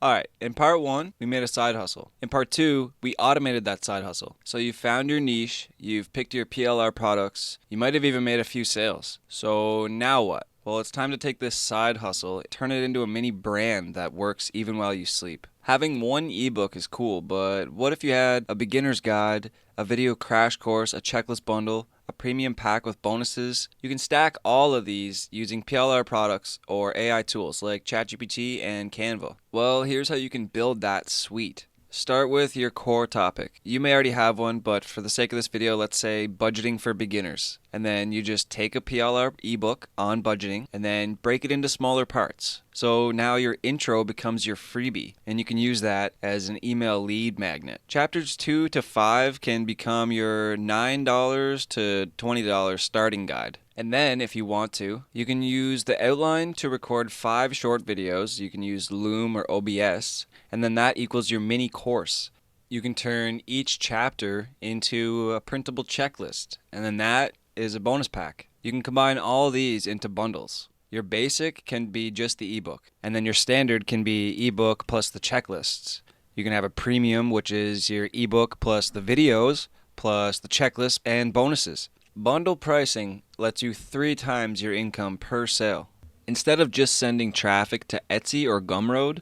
Alright, in part 1, we made a side hustle. In part 2, we automated that side hustle. So you found your niche, you've picked your PLR products, you might have even made a few sales. So now what? Well, it's time to take this side hustle, turn it into a mini brand that works even while you sleep. Having one ebook is cool, but what if you had a beginner's guide, a video crash course, a checklist bundle, a premium pack with bonuses? You can stack all of these using PLR products or AI tools like ChatGPT and Canva. Well, here's how you can build that suite. Start with your core topic. You may already have one, but for the sake of this video, let's say budgeting for beginners. And then you just take a PLR ebook on budgeting and then break it into smaller parts. So now your intro becomes your freebie, and you can use that as an email lead magnet. Chapters 2 to 5 can become your $9 to $20 starting guide. And then, if you want to, you can use the outline to record 5 short videos. You can use Loom or OBS, and then that equals your mini course. You can turn each chapter into a printable checklist, and then that is a bonus pack. You can combine all these into bundles. Your basic can be just the ebook, and then your standard can be ebook plus the checklists. You can have a premium, which is your ebook plus the videos, plus the checklist and bonuses. Bundle pricing lets you 3 times your income per sale. Instead of just sending traffic to Etsy or Gumroad,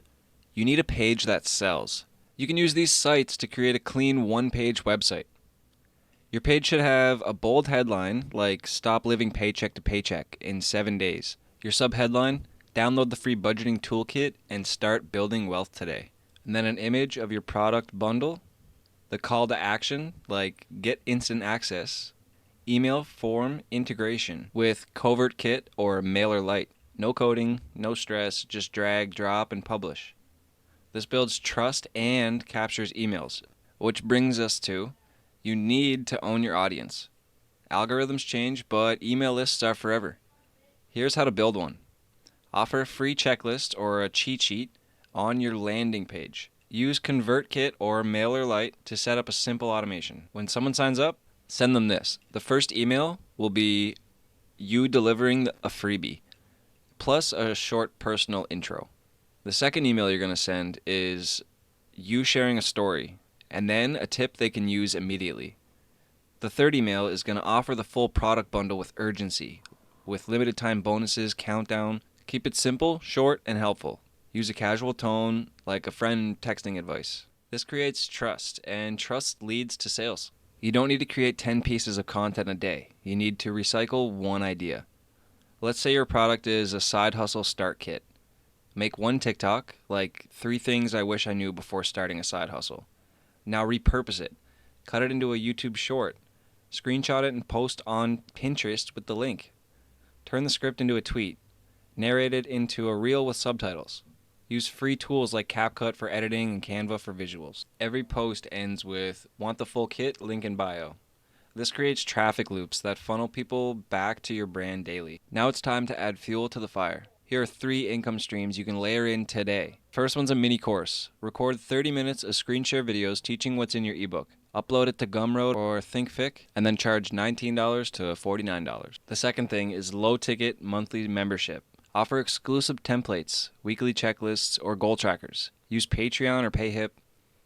you need a page that sells. You can use these sites to create a clean one-page website. Your page should have a bold headline like "Stop living paycheck to paycheck in 7 days." Your subheadline, "Download the free budgeting toolkit and start building wealth today." And then an image of your product bundle. The call to action like "Get instant access." Email form integration with CovertKit or MailerLite. No coding, no stress, just drag, drop, and publish. This builds trust and captures emails, which brings us to, you need to own your audience. Algorithms change, but email lists are forever. Here's how to build one. Offer a free checklist or a cheat sheet on your landing page. Use ConvertKit or MailerLite to set up a simple automation. When someone signs up, send them this. The first email will be you delivering a freebie, plus a short personal intro. The second email you're going to send is you sharing a story, and then a tip they can use immediately. The third email is going to offer the full product bundle with urgency, with limited time bonuses, countdown. Keep it simple, short, and helpful. Use a casual tone, like a friend texting advice. This creates trust, and trust leads to sales. You don't need to create 10 pieces of content a day. You need to recycle one idea. Let's say your product is a side hustle start kit. Make one TikTok, like 3 things I wish I knew before starting a side hustle. Now repurpose it. Cut it into a YouTube short. Screenshot it and post on Pinterest with the link. Turn the script into a tweet. Narrate it into a reel with subtitles. Use free tools like CapCut for editing and Canva for visuals. Every post ends with "Want the full kit? Link in bio." This creates traffic loops that funnel people back to your brand daily. Now it's time to add fuel to the fire. Here are 3 income streams you can layer in today. First one's a mini course. Record 30 minutes of screen share videos teaching what's in your ebook. Upload it to Gumroad or ThinkFic, and then charge $19 to $49. The second thing is low-ticket monthly membership. Offer exclusive templates, weekly checklists, or goal trackers. Use Patreon or PayHip.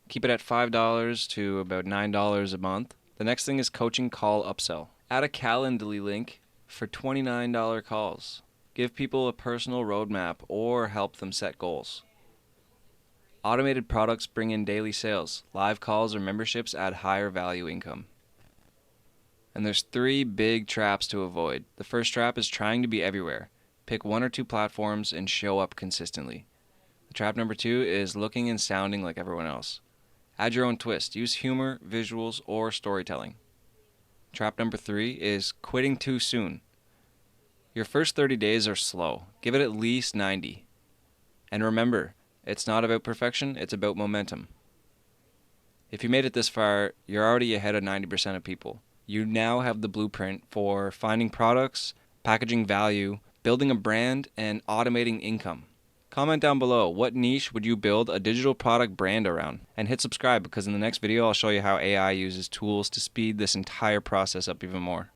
Keep it at $5 to about $9 a month. The next thing is coaching call upsell. Add a Calendly link for $29 calls. Give people a personal roadmap or help them set goals. Automated products bring in daily sales. Live calls or memberships add higher value income. And there's 3 big traps to avoid. The first trap is trying to be everywhere. Pick 1 or 2 platforms and show up consistently. The trap number 2 is looking and sounding like everyone else. Add your own twist. Use humor, visuals, or storytelling. Trap number 3 is quitting too soon. Your first 30 days are slow. Give it at least 90. And remember, it's not about perfection, it's about momentum. If you made it this far, you're already ahead of 90% of people. You now have the blueprint for finding products, packaging value, building a brand, and automating income. Comment down below, what niche would you build a digital product brand around? And hit subscribe, because in the next video I'll show you how AI uses tools to speed this entire process up even more.